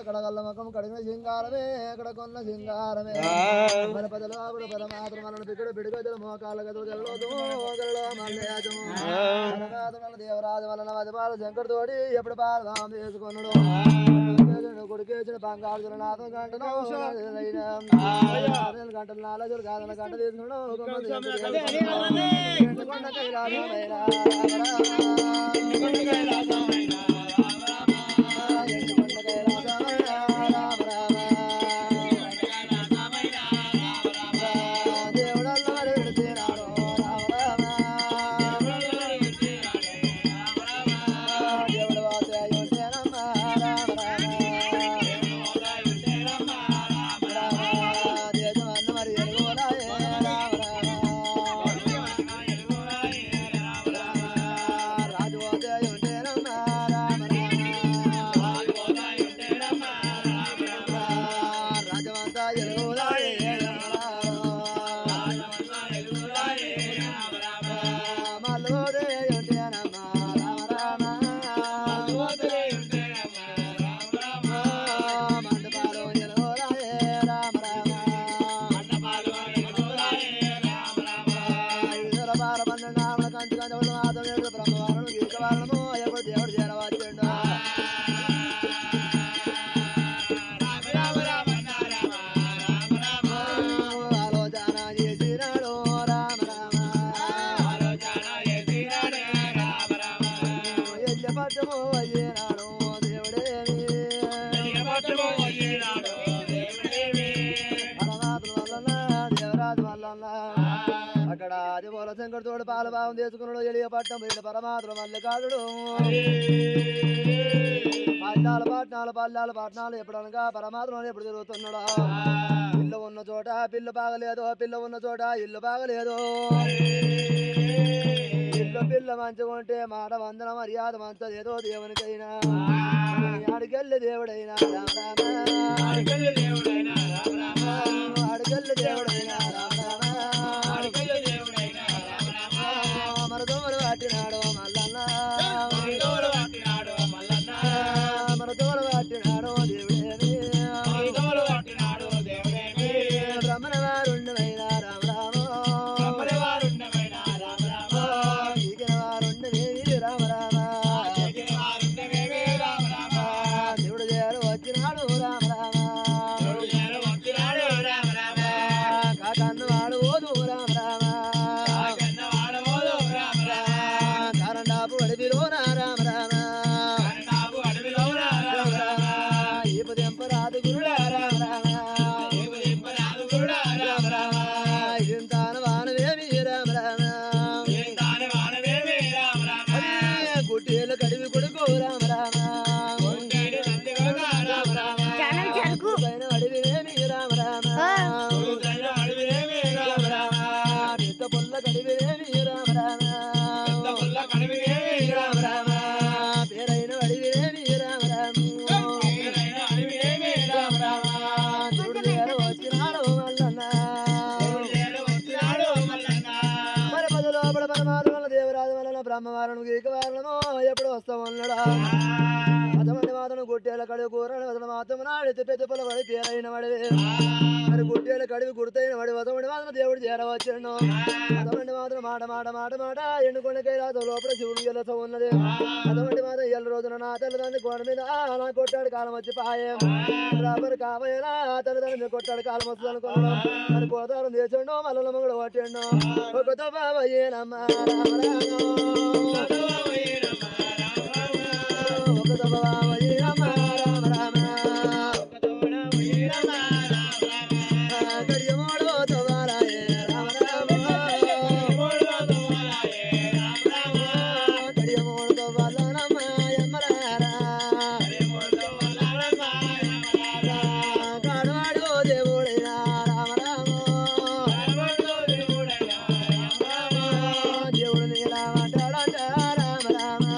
కడగల్ల ముఖం కడిగిన సింగారమే కడకొన్న సింగారమే మన పదలో ఆవిడ పరమాత్మ మన పిక్కడు పిడిగదులు మోకాళ్ళ గదులు గెలవదు మల్లేజము దేవరాజు వలన వజపాల శంకర్ తోడి ఎప్పుడు పాలదాం చేసుకున్నాడు కొడుకేసిన బంగారు నాథం గంటను గంటలు 4 కాదన గంట తీసుకున్నాడు అక్కడ ఆదిమూల శంకర్ తోడు పాలభావం చేసుకున్నాడు ఎలియ పట్టం వీళ్ళు పరమాత్మ మల్లికాదుడు పల్లాలు పట్నాలు ఎప్పుడనగా పరమాత్మ ఎప్పుడు తిరుగుతున్నాడు పిల్ల ఉన్న చోట పిల్లు బాగలేదు పిల్ల ఉన్న చోట ఇల్లు బాగలేదు పిల్ల మంచిగా ఉంటే మాట వందన మర్యాద మంచదేదో దేవునికైనా అడిగెళ్ళి దేవుడైనా అడిగెళ్ళి దేవుడైనా మరదోడు పట్టినాడు మల్లన్న మరదోడు పట్టినాడు దేవుడేమి బ్రహ్మణ వారుండమైనా రామ ఈగిన వారుండమేమి రామ దేవుడు చేరు వచ్చినాడు రామ కాకన్ను వాడు ఓదు రామ కారండాపు అడవిలోన రామ ఈపు దెంపరాదు గురుడా రామ ఇదంతాన వానవేమి రామ గుడ్డేలు కడివి కొడుకు రామ అడవివేమి రామ పెద్ద పొల్ల కడివివేమి రామ పేరైన అడివివేమి రామ వచ్చినాడు మరి పది లోపల పరమాత్మ దేవరాజు వలన బ్రహ్మవారణం గీకవారణము ఎప్పుడు వస్తా ఉన్నాడా అతమంది మాత్రం గుట్టేల కడివి కూరని అతను మాత్రం నాడితే పెద్ద పొల పడి పేరైన వాడివి మరి గుట్టేల కడివి గుర్తైన వాడి అతమంది మాత్రం దేవుడు చేరవచ్చాడు అతమంది మాత్రం మాట ఎండుకొండ కైలాసం లోపల శివుడు గెలస ఉన్నది అతమంది మాత్రం ఎల్ల రోజున నా తల్లిదండ్రి గోడ మీద నా కొట్టాడు కాలం వచ్చి పాయం రాబరి కావైనా తల్లిదండ్రి కొట్టాడు కాలం వస్తుంది అనుకున్నాడు మరి కోతారం చేసిండు మల్లల మొగుడు కొట్టిండు ఒకతో బాబయ్యేనమ్మ ఒకతో బాబయ్యేనమ్మ రామ గడియమోడు తోవారాయే రామ గడియమోడు తోవాలనమ్మ యమ్మరారా కాడవాడు దేవుడైనా రామ దేవుడు నీలా మాట్లాడంట రామ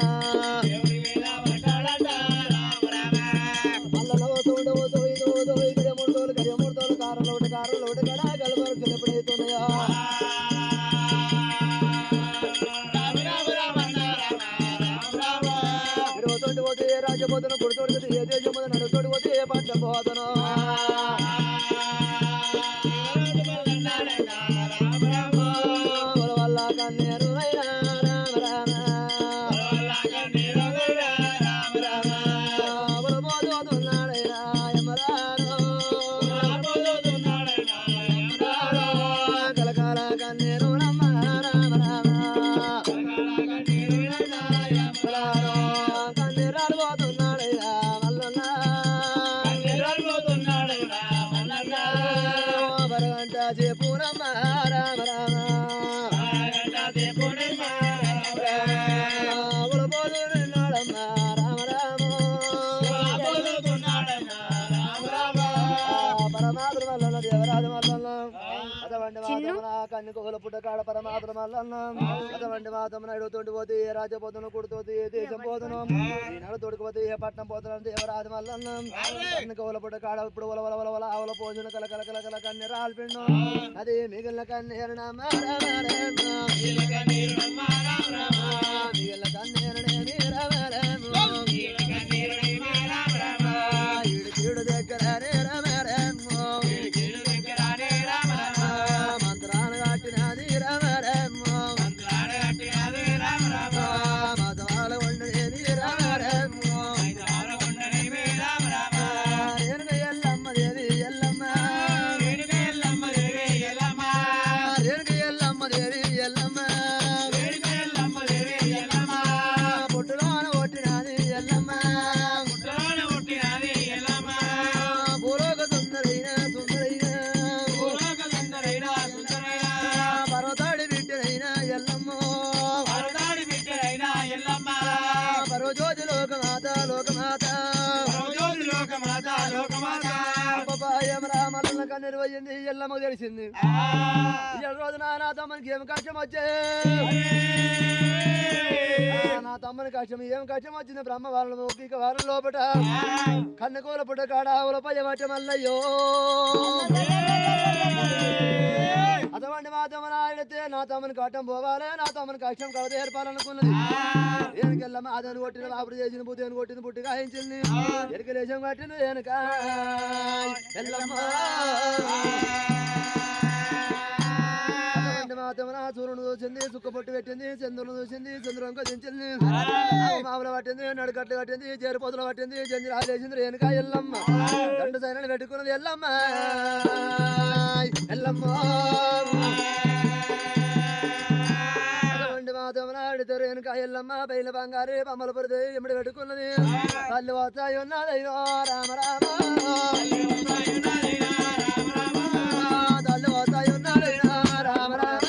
ఏ రాజపోతను గుడితోడు ఏ దేశము నడుతోడు పోతే ఏ పట్ల పోతను వల్ల కన్నేరు రామ రామ పోతున్నాడైనా యమరాను కలకాల కన్నేరు రమ్మ రామ రామ కన్నీరాలు పోతున్నాడైనా మల్లన్న బరగంట చేపునమ్మ రామ రామ ఉడబోతున్నాడమ్మ రామ రామ పరమాత్మ మల్లన్న దేవరాజు మల్లన్న అటువంటి మాతమ్మ కన్నుకోల పుట్టకాడ పరమాత్మ మల్లన్న అటువంటి మాతమ్మ నడుతోటి పోతే ఏ రాజపోతును కుడుతోటి ఏ దేశం పోతును ఈ నడుతోడికి పోతే ఏ పట్నం పోతున్నా దేవరాజు మల్లన్న కన్నుకోల పుట్టకాడ ఇప్పుడు ఒల ఒల ఒల ఒల ఆవుల పోజును కల కల కల కల కన్నె రాల్పిండు అది మిగిలిన కన్నీరు మిగిలిన కన్నీరు ఈడు కీడు దగ్గర మంత్రాలు కట్టినది రమరమ్మో మతవాళ్ళు ఉండేది రమరమ్మో రేణుక ఎల్లమ్మ దేవి ఎల్లమ్మ రేణుక ఎల్లమ్మ దేవి ఎల్లమ్మ పుట్టులోన కొట్టినది ఎల్లమ్మ భూలోక సుందరైన పర్వతాడి బిడ్డనైన ఎల్లమ్మో పర్వజ్యోతి లోకమాత అబ్బపాయం రామల్ల కన్నెరువయ్యింది ఎల్లమ్మ తెలిసింది ఈ రోజున నా తమ్మనికి ఏం కష్టం వచ్చే నా తమ్మని కష్టం ఏం కష్టం వచ్చింది బ్రహ్మ వాళ్ళ మౌఖిక వారం లోపట కన్నెకోల పుట్ట కాడ ఆవులపై పట్ట మల్లయ్యో అటువంటి మా తమ్మని ఆడితే నా తమ్మని కట్టం పోవాలి నా తమ్మని కష్టం కలత ఏర్పాలనుకున్నది ఏనుకెళ్ళమ్మ అదని కొట్టిన బాబుడు చేసిన బుద్ధి కొట్టింది పుట్టి కాయించింది ఎరుకలేశం కట్టింది వెనుక ఎల్లమ్మ మాతమన సూర్యుడు చూసింది సుక్క పొట్టు పెట్టింది చంద్రుడు చూసింది చంద్రుడు దించింది మామూలు పట్టింది నడుకట్లు కట్టింది చేరుపోతులు పట్టింది జంజరాలు వేసింది రేణుక ఎల్లమ్మ రెండు సైన్యాలు పెట్టుకున్నది ఎల్లమ్మ ఎల్లమ్మ మాతమన అడితే రేణుక ఎల్లమ్మ బయలు బంగారు బొమ్మలు పడితే ఎమ్మడి పెట్టుకున్నది తల్లి వస్తాయి ఉన్నదయ్యో రామ రామ తల్లి వస్తాయి ఉన్నదయ్యో రామ రామ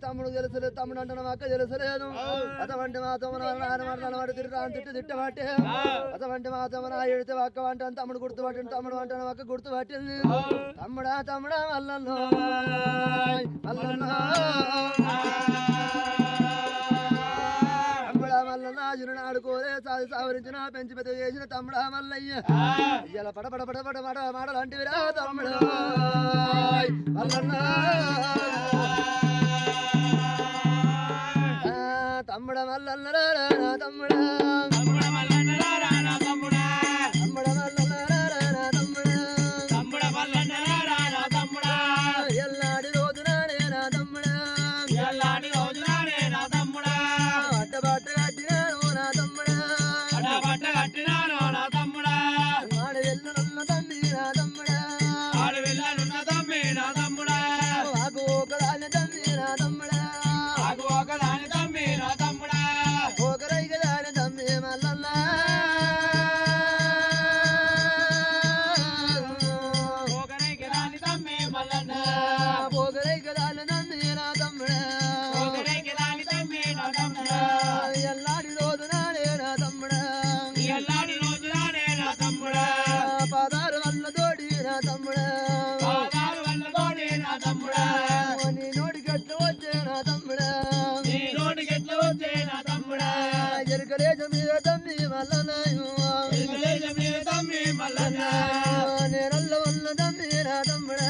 తమ్ముడు తెలుసలేదు తమ్ముడు అంటున్నా అక్క తెలుసలేదు అటువంటి మాతమ్మడు తిట్టు తిట్టబట్టే అటువంటి మాతమ్మ ఎడితే అక్క వంటాను తమ్ముడు గుర్తుపట్టింది తమ్ముడు అంటాను అక్క గుర్తుపట్టింది తమ్ముడా అల్లల్లో మల్లన్న జును ఆడుకోలే సాది సావరించిన పెంచి పెద్ద చేసిన తమ్ముడా మల్లయ్య ఇలా పడ పడ పడ పడ మాటలు అంటివిరా తమ్ముడు మల్లన్న తమ్ముడ మల్లన్న నా తమ్ముడా తమ్ముడ మల్లన్న నా తమ్ముడా తమ్ముడ మల్లన్న నా తమ్ముడా తమ్ముడ మల్లన్న నా తమ్ముడా ఎల్లాడి రోజునానే నా తమ్ముడా ఎల్లాడి రోజునానే నా తమ్ముడా అట్టబట్ట కట్టినాను నా తమ్ముడా అట్టబట్ట కట్టినాను నా తమ్ముడా ఆడ వెళ్ళనున్న తమ్మి నా తమ్ముడా ఆడ వెళ్ళనున్న తమ్మి నా తమ్ముడా ఆకు ఒకదాని తమ్మి నా తమ్ముడా ఆకు ఒకదాని తమ్మి నా తమ్ముడా ఒకరైక దాని తమ్మి మల్లన్న ఒకరైక దాని తమ్మి మల్లన్న ఒకరైక దాని తమ్మి నా తమ్ముడా ఒకరైక దాని తమ్మి నా తమ్ముడా ఎల్లాడి రోజునానే నా తమ్ముడా ఎల్లాడి రోజునానే నా తమ్ముడా పాదారు వల్ల తోడి నా తమ్ముడా పాదారు వల్ల తోడి నా తమ్ముడా నీ నోటికెట్లు వచ్చే నా తమ్ముడా నీ నోటికెట్లు వచ్చే నా తమ్ముడా ఎరుకలేజ మీద తమ్మి మల్లన్న ఎరుకలేజ మీద తమ్మి మల్లన్న నేనల్ల ఉన్న తమ్మి నా తమ్ముడా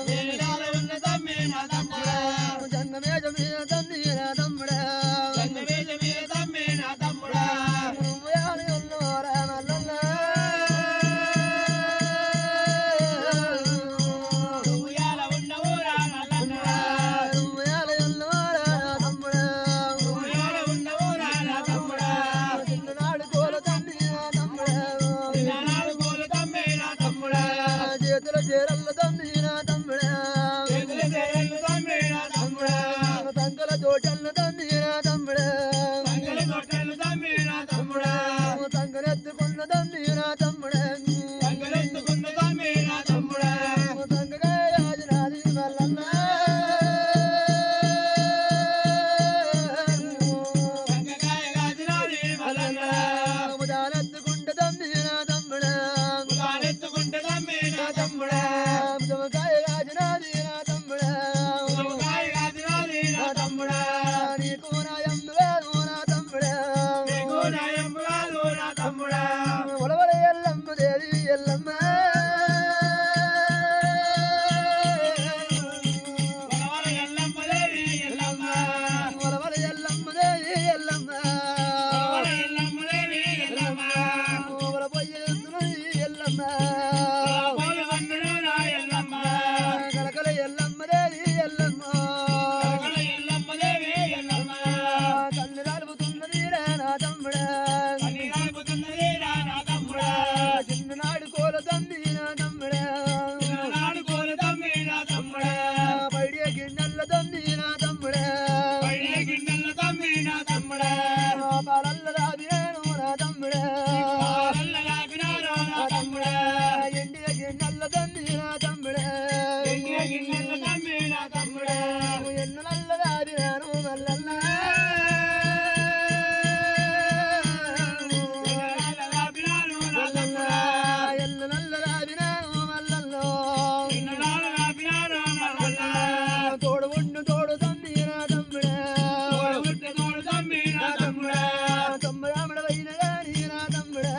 నేనల్ల ఉన్న తమ్మి నా తమ్ముడా జంగమేజ మీద తమ్మి నా తమ్ముడా జంగమేజ మీద తమ్మి నా తమ్ముడా నువ్వు ఉన్నవారా మల్లన్న చేరల్ల తమ్మి నా తమ్ముడా తంగల తోటల్ల తమ్మి నా తమ్ముడా తంగనెత్తుకున్న తమ్మి నా తమ్ముడా తంగకాయ రాజనాది మల్లన్న ముదానెత్తుకుంట తమ్మి నా తమ్ముడా తమ్ముడా జమకాయ రాజనాది నా తమ్ముడా నా తమ్ముడా నీకు నాయమ్మ కాదు నా తమ్ముడా నీకు నాయమ్మ కాదు నా తమ్ముడా ఒలవల ఎల్లమ్మ దేవి ఎల్లమ్మ ఒలవల ఎల్లమ్మ దేవి ఎల్లమ్మ ఒలవల ఎల్లమ్మ దేవి ఎల్లమ్మ ఒలవల ఎల్లమ్మ దేవి ఎల్లమ్మ ఒలవల పొయ్యి ఎల్లమ్మ కలకల ఎల్లమ్మ దేవి ఎల్లమ్మ కన్ను నలుపుతున్నది నా తమ్ముడా చిన్ననాడు కోల తమ్మి నా తమ్ముడా పైడియ గిన్నెల తమ్మి నా తమ్ముడా పాలల్ల రాబినాను నా తమ్ముడా ఎండియ గిన్నెల తమ్మి నా తమ్ముడా ఎన్ను నల్ల రాబినాను మల్లన్న ఎన్ను నల్ల రాబినాను మల్లన్న తోడు ఉండు తోడు తమ్మి నా తమ్ముడా తమ్ముడామడ వైన గాని నా తమ్ముడా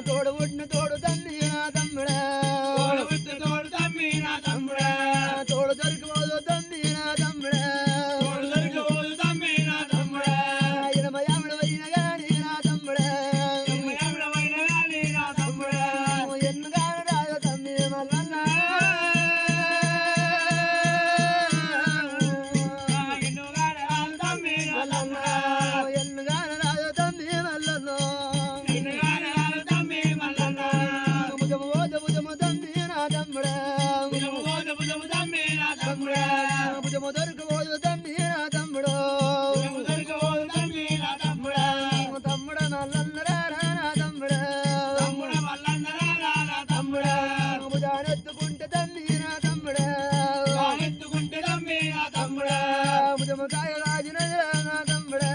తోడు ఉండు తోడు తమ్మి నా తమ్ముడా తోడు దొరికిపోదు తమ్మి నా తమ్ముడా ఇరవయామడ వైన గాని నా తమ్ముడా ఎన్నుగాను రాజ తమ్మి మల్లన్న ఎన్నుగాను రాజ తమ్మి మల్లన్న భుజము తమ్మి నా తమ్ముడా భుజము దొరికిపోదు తమ్మి నా తమ్ముడు తమ్ముడ మల్లన్నరా నా తమ్ముడా భుజానెత్తుకుంటే తమ్మి నా తమ్ముడా భుజము కాయ రాజునరా నా తమ్ముడా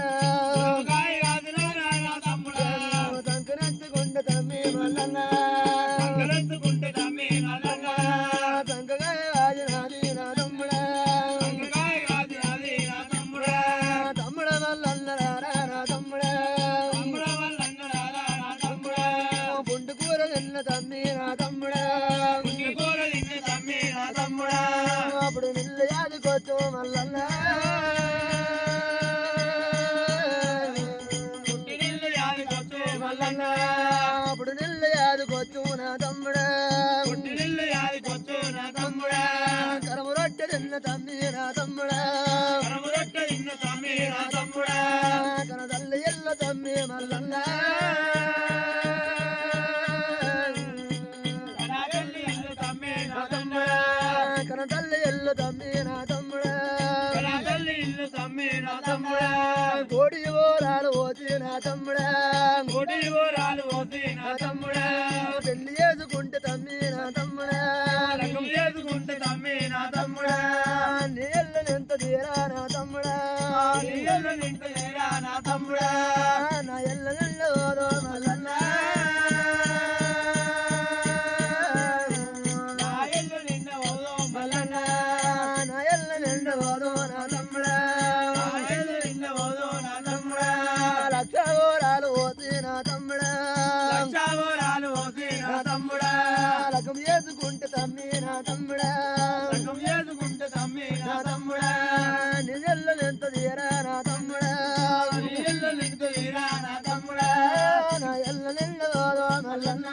తంకనెత్తుకుంటే తమ్మి మల్లన్న తంకగాయ రాజునాది నా తమ్ముడా తమ్ముడ మల్లన్నరా నా తమ్ముడా పుండు కూర తిన్న తమ్మి నా తమ్ముడా కొచ్చు మల్లన్న అప్పుడు నిల్లు యాదుకొచ్చు నా తమ్ముడా కరము రొట్టె తిన్న తమ్మి నా తమ్ముడా కన తల్లి ఎల్ల తమ్మి మల్లన్న కన తల్లి ఎల్లు తమ్మి నా తమ్ముడా కోడి ఓరాలు పోతి నా తమ్ముడా పెళ్లి చేసుకుంటే తమ్మి నా తమ్ముడా నీళ్ళు ఎంత తీరా నా తమ్ముడా నా ఎల్ల నిండు ఓదో మల్లన్న నా ఎల్ల నిండు ఓదో నా తమ్ముడా లక్ష ఓరాలు పోతి నా తమ్ముడా లకం చేసుకుంటే తమ్మి నా తమ్ముడా నిజల్లో ఎంత తీరా నా తమ్ముడా నా ఎల్ల నిండు ఓదో మల్లన్న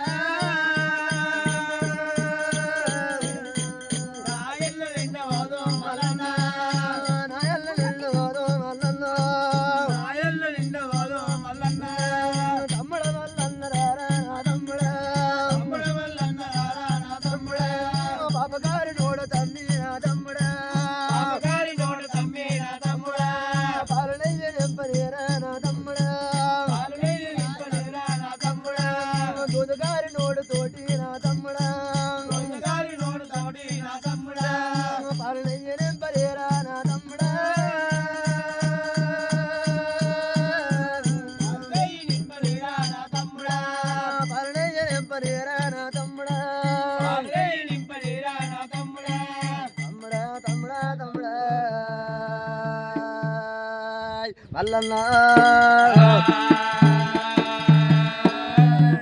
నా ఎల్ల నిండు ఓదో మల్లన్న తమ్ముడ మల్లన్న రారా నా తమ్ముడా పాపగారి నోడ తమ్మి నా తమ్ముడా పాలనయ్య నింపలేరా నా తమ్ముడా దూదగారి నోడు తోటి నా తమ్ముడా పాలనయ్య నింపలేరా నా తమ్ముడా పాలనయ్య నింపలేరా నా తమ్ముడా తమ్ముడా మల్లన్న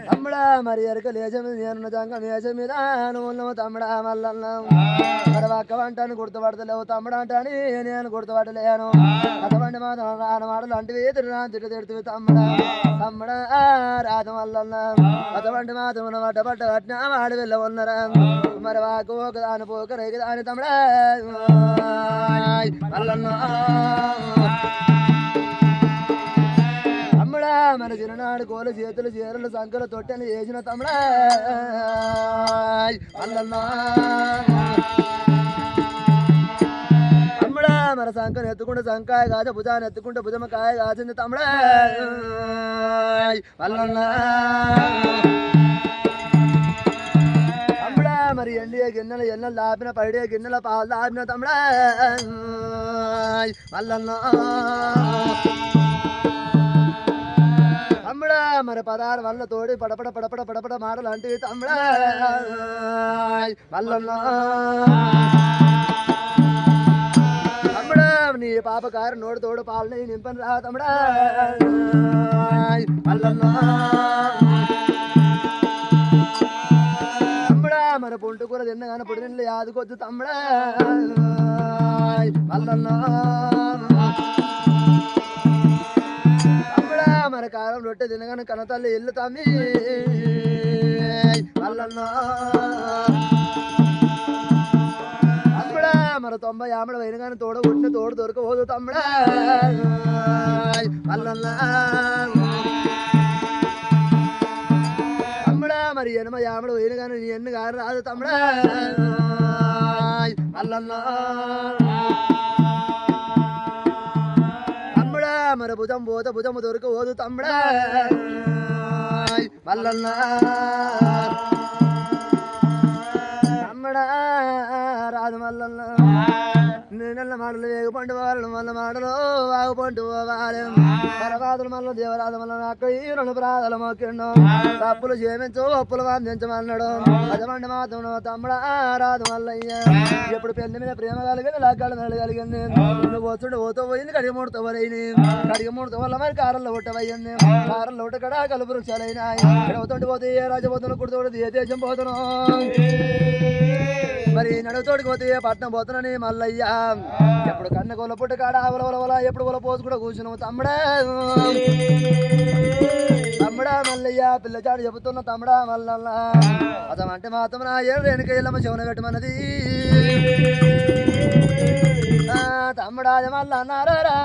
తమ్ముడా మరి ఎరక లేచమి నేను జంగ మేచ మీద నువ్వు తమ్ముడా మల్లన్న మరి ఒక్క వంటని గుర్తుపడతలేవు తమ్ముడు అంటని నేను గుర్తుపడలేను అటువంటి మాత్రం మాటలు అంటివి తిడుతుంది తమ్ముడా రాత మల్లన్న అటువంటి మాత్రం పట్ట కట్టిన వాడి వెళ్ళ ఉన్నరా మరి వాకు ఒక దాని పోక రేగి దాని తమ్ముడా మల్లన్న తమ్ముడా మన చిరునాడు కోలు చేతులు చీరలు సంకలు తొట్టెలు చేసిన తమ్ముడా మల్లన్న తమ్ముడా మన సంకను ఎత్తుకుంటే సంకాయ కాచ భుజాన్ని ఎత్తుకుంటే భుజమకాయ కాచింది తమ్ముడా మల్లన్న తమ్ముడా మరి ఎండియ గిన్నెలు ఎన్నెలు లాపిన పడియ గిన్నెల పాలు లాపిన తమ్ముడా మల్లన్న తమ్ముడా మరి పదారు వల్ల తోడి పడపడ మాటలు అంటే తమ్ముడా మల్లన్న తమ్ముడా నీ పాపకారు నోడు తోడు పాలని నింపని రా తమ్ముడా మల్లన్న తమ్ముడా మన పుంటు కూర తిన్నగానే పొడి నిండు యాదుకొద్దు తమ్ముడా మల్లన్న మన కారం రొట్టె తినగానే కనతల్లి ఇల్లు తమ్మి మల్లన్న తమ్ముడా మన 90 ఆమెడ అయినగానే తోడ కొట్టిన తోడు దొరకపోదు తమ్ముడా మల్లన్న తమ్ముడా మరి 80 ఆమెడ అయినగానే నీ ఎన్ను గారు రాదు తమ్ముడా మల్లన్న మరి భుజం పోత భుజము దొరకపోదు తమ్ముడా మల్లన్న తమ్ముడా రాదు మల్లన్న నేనల్ల మాటలు వేగపండు వాళ్ళు మల్ల మాటలు వాగుపండు పోవాలి పరపాదులు మల్ల దేవరాజు మల్ల అక్క ఈ 2 ప్రాదాలు మొక్కిండు తప్పులు చేయించు అప్పులు అందించమన్నాడు అదమండి మాత్రం తమ్ముడా రాదు మల్లయ్య ఎప్పుడు పెళ్లి మీద ప్రేమ కలిగింది లగ్గాలు కలిగింది నువ్వు వచ్చుడు పోతూ పోయింది కడిగి మూడుతో వరైంది కడిగి మూడుతో వల్ల మరి కారంలో ఒట్టవయ్యింది కారంలో ఒట్ట కడ కలుపు వృక్షాలైనా అవుతుండి పోతే ఏ రాజపోతున్నా కుడుతోడు ఏ దేశం పోతున్నావు మరి నడుతోడికి పోతే పట్నం పోతున్నాని మల్లయ్య ఎప్పుడు కన్న కొల పుట్ట కాడ అవలవల ఎప్పుడు కొల పోసు కూడా కూర్చున్నావు తమ్ముడా తమ్ముడా మల్లయ్య పిల్లచాడు చెబుతున్న తమ్ముడా మల్లన్న అతమంటే మాత్రం నా ఏడు వెనుక శవన పెట్టమన్నది తమ్ముడా మల్ల అన్నారా